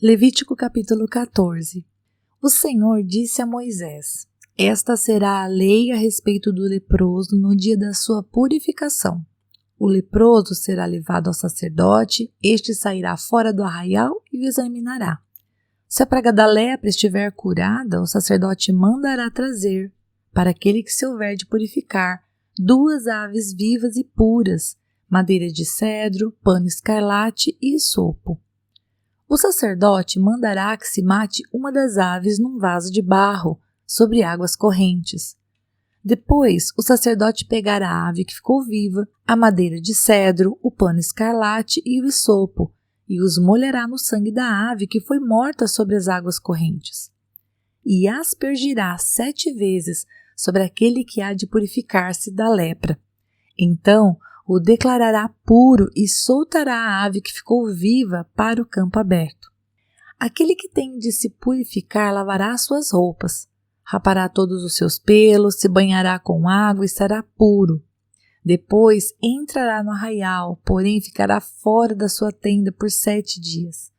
Levítico capítulo 14. O Senhor disse a Moisés: Esta será a lei a respeito do leproso no dia da sua purificação. O leproso será levado ao sacerdote, este sairá fora do arraial e o examinará. Se a praga da lepra estiver curada, o sacerdote mandará trazer, para aquele que se houver de purificar, 2 aves vivas e puras, madeira de cedro, pano escarlate e hisopo. O sacerdote mandará que se mate uma das aves num vaso de barro, sobre águas correntes. Depois, o sacerdote pegará a ave que ficou viva, a madeira de cedro, o pano escarlate e o hisopo, e os molhará no sangue da ave que foi morta sobre as águas correntes. E aspergirá 7 vezes sobre aquele que há de purificar-se da lepra. Então, o declarará puro e soltará a ave que ficou viva para o campo aberto. Aquele que tem de se purificar lavará suas roupas, rapará todos os seus pelos, se banhará com água e estará puro. Depois entrará no arraial, porém ficará fora da sua tenda por 7 dias.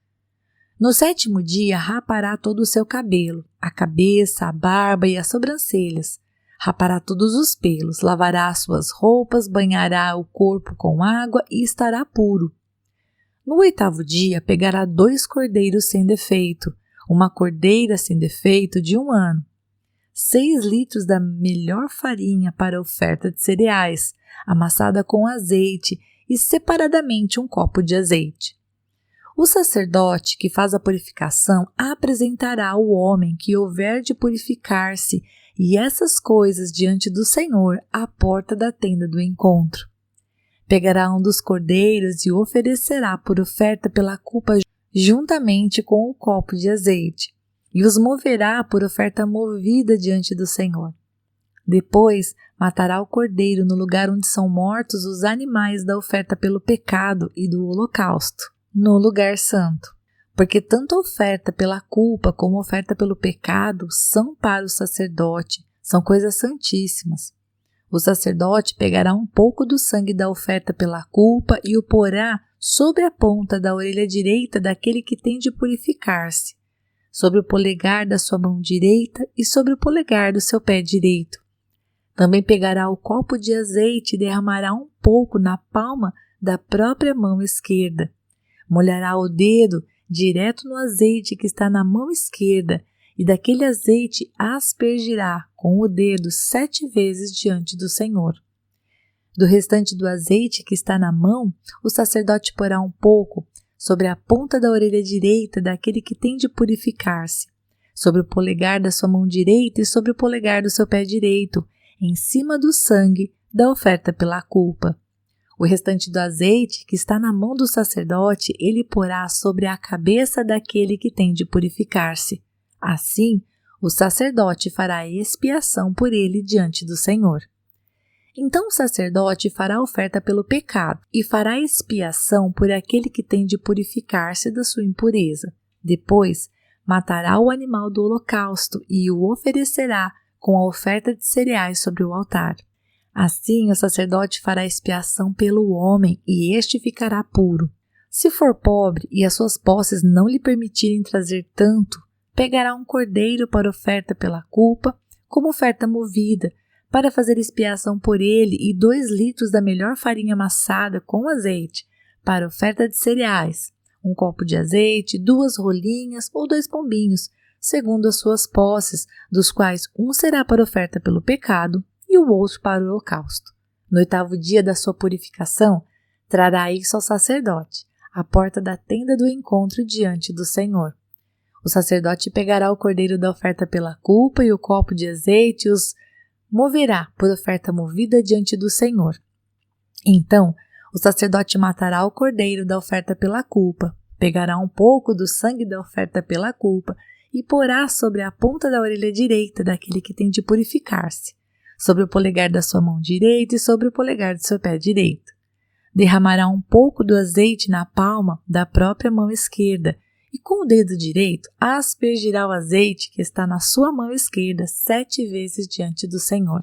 No 7º dia rapará todo o seu cabelo, a cabeça, a barba e as sobrancelhas. Rapará todos os pelos, lavará as suas roupas, banhará o corpo com água e estará puro. No 8º dia pegará 2 cordeiros sem defeito, uma cordeira sem defeito de 1 ano, 6 litros da melhor farinha para oferta de cereais, amassada com azeite e separadamente 1 copo de azeite. O sacerdote que faz a purificação apresentará o homem que houver de purificar-se e essas coisas diante do Senhor à porta da tenda do encontro. Pegará um dos cordeiros e o oferecerá por oferta pela culpa juntamente com o copo de azeite, e os moverá por oferta movida diante do Senhor. Depois matará o cordeiro no lugar onde são mortos os animais da oferta pelo pecado e do holocausto, no lugar santo. Porque tanto a oferta pela culpa como a oferta pelo pecado são para o sacerdote, são coisas santíssimas. O sacerdote pegará um pouco do sangue da oferta pela culpa e o porá sobre a ponta da orelha direita daquele que tem de purificar-se, sobre o polegar da sua mão direita e sobre o polegar do seu pé direito. Também pegará o copo de azeite e derramará um pouco na palma da própria mão esquerda. Molhará o dedo direto no azeite que está na mão esquerda, e daquele azeite aspergirá com o dedo 7 vezes diante do Senhor. Do restante do azeite que está na mão, o sacerdote porá um pouco sobre a ponta da orelha direita daquele que tem de purificar-se, sobre o polegar da sua mão direita e sobre o polegar do seu pé direito, em cima do sangue da oferta pela culpa. O restante do azeite que está na mão do sacerdote, ele porá sobre a cabeça daquele que tem de purificar-se. Assim, o sacerdote fará expiação por ele diante do Senhor. Então o sacerdote fará oferta pelo pecado e fará expiação por aquele que tem de purificar-se da sua impureza. Depois, matará o animal do holocausto e o oferecerá com a oferta de cereais sobre o altar. Assim, o sacerdote fará expiação pelo homem e este ficará puro. Se for pobre e as suas posses não lhe permitirem trazer tanto, pegará um cordeiro para oferta pela culpa, como oferta movida, para fazer expiação por ele, e 2 litros da melhor farinha amassada com azeite, para oferta de cereais, 1 copo de azeite, 2 rolinhas ou 2 pombinhos, segundo as suas posses, dos quais um será para oferta pelo pecado e o outro para o holocausto. No 8º dia da sua purificação, trará isso ao sacerdote, à porta da tenda do encontro diante do Senhor. O sacerdote pegará o cordeiro da oferta pela culpa e o copo de azeite e os moverá por oferta movida diante do Senhor. Então, o sacerdote matará o cordeiro da oferta pela culpa, pegará um pouco do sangue da oferta pela culpa e porá sobre a ponta da orelha direita daquele que tem de purificar-se, sobre o polegar da sua mão direita e sobre o polegar do seu pé direito. Derramará um pouco do azeite na palma da própria mão esquerda e com o dedo direito aspergirá o azeite que está na sua mão esquerda 7 vezes diante do Senhor.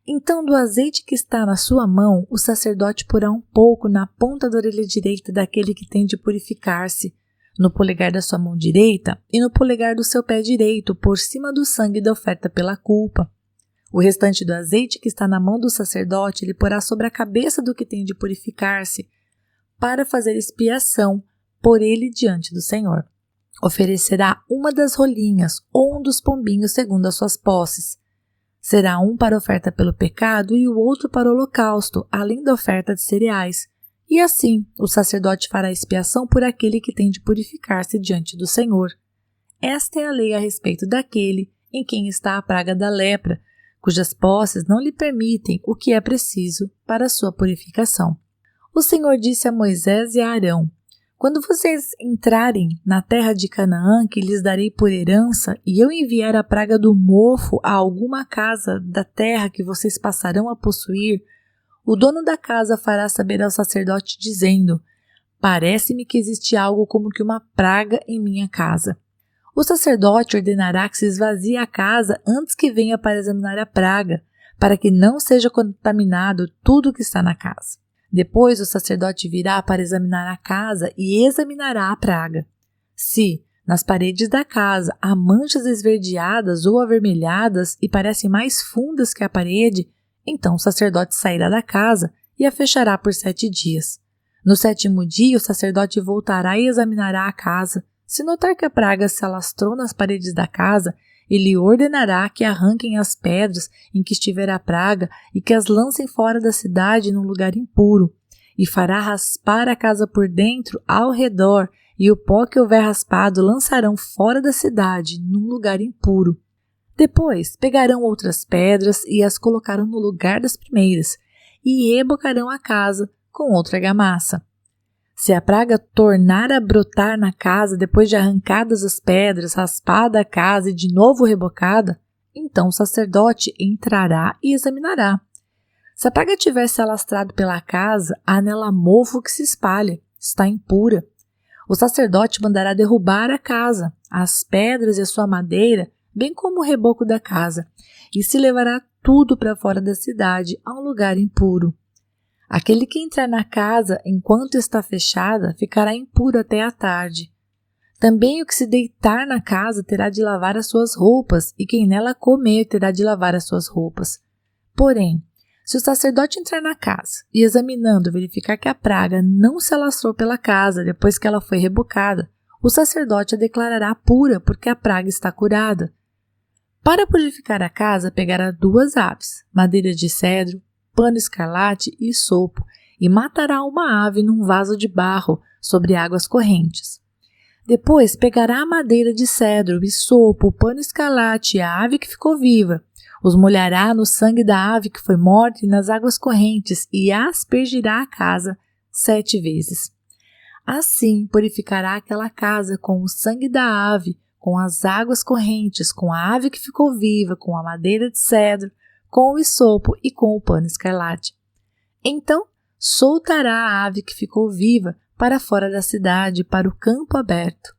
Então do azeite que está na sua mão, o sacerdote porá um pouco na ponta da orelha direita daquele que tem de purificar-se, no polegar da sua mão direita e no polegar do seu pé direito, por cima do sangue da oferta pela culpa. O restante do azeite que está na mão do sacerdote ele porá sobre a cabeça do que tem de purificar-se, para fazer expiação por ele diante do Senhor. Oferecerá uma das rolinhas ou um dos pombinhos segundo as suas posses. Será um para oferta pelo pecado e o outro para o holocausto, além da oferta de cereais. E assim o sacerdote fará expiação por aquele que tem de purificar-se diante do Senhor. Esta é a lei a respeito daquele em quem está a praga da lepra, cujas posses não lhe permitem o que é preciso para a sua purificação. O Senhor disse a Moisés e a Arão: quando vocês entrarem na terra de Canaã, que lhes darei por herança, e eu enviar a praga do mofo a alguma casa da terra que vocês passarão a possuir, o dono da casa fará saber ao sacerdote, dizendo: parece-me que existe algo como que uma praga em minha casa. O sacerdote ordenará que se esvazie a casa antes que venha para examinar a praga, para que não seja contaminado tudo que está na casa. Depois o sacerdote virá para examinar a casa e examinará a praga. Se, nas paredes da casa, há manchas esverdeadas ou avermelhadas e parecem mais fundas que a parede, então o sacerdote sairá da casa e a fechará por 7 dias. No 7º dia o sacerdote voltará e examinará a casa. Se notar que a praga se alastrou nas paredes da casa, ele ordenará que arranquem as pedras em que estiver a praga e que as lancem fora da cidade num lugar impuro, e fará raspar a casa por dentro ao redor, e o pó que houver raspado lançarão fora da cidade num lugar impuro. Depois pegarão outras pedras e as colocarão no lugar das primeiras, e rebocarão a casa com outra argamassa. Se a praga tornar a brotar na casa depois de arrancadas as pedras, raspada a casa e de novo rebocada, então o sacerdote entrará e examinará. Se a praga tiver se alastrado pela casa, há nela mofo que se espalha, está impura. O sacerdote mandará derrubar a casa, as pedras e a sua madeira, bem como o reboco da casa, e se levará tudo para fora da cidade, a um lugar impuro. Aquele que entrar na casa enquanto está fechada ficará impuro até a tarde. Também o que se deitar na casa terá de lavar as suas roupas, e quem nela comer terá de lavar as suas roupas. Porém, se o sacerdote entrar na casa e, examinando, verificar que a praga não se alastrou pela casa depois que ela foi rebocada, o sacerdote a declarará pura, porque a praga está curada. Para purificar a casa, pegará 2 aves, madeira de cedro, pano escarlate e sopo, e matará uma ave num vaso de barro sobre águas correntes. Depois pegará a madeira de cedro e sopo, o pano escarlate e a ave que ficou viva, os molhará no sangue da ave que foi morta e nas águas correntes, e aspergirá a casa 7 vezes. Assim purificará aquela casa com o sangue da ave, com as águas correntes, com a ave que ficou viva, com a madeira de cedro, com o hisopo e com o pano escarlate. Então soltará a ave que ficou viva para fora da cidade, para o campo aberto.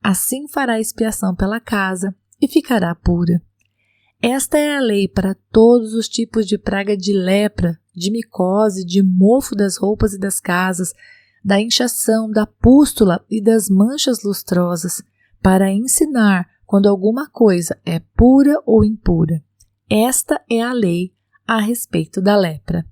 Assim fará expiação pela casa e ficará pura. Esta é a lei para todos os tipos de praga de lepra, de micose, de mofo das roupas e das casas, da inchação, da pústula e das manchas lustrosas, para ensinar quando alguma coisa é pura ou impura. Esta é a lei a respeito da lepra.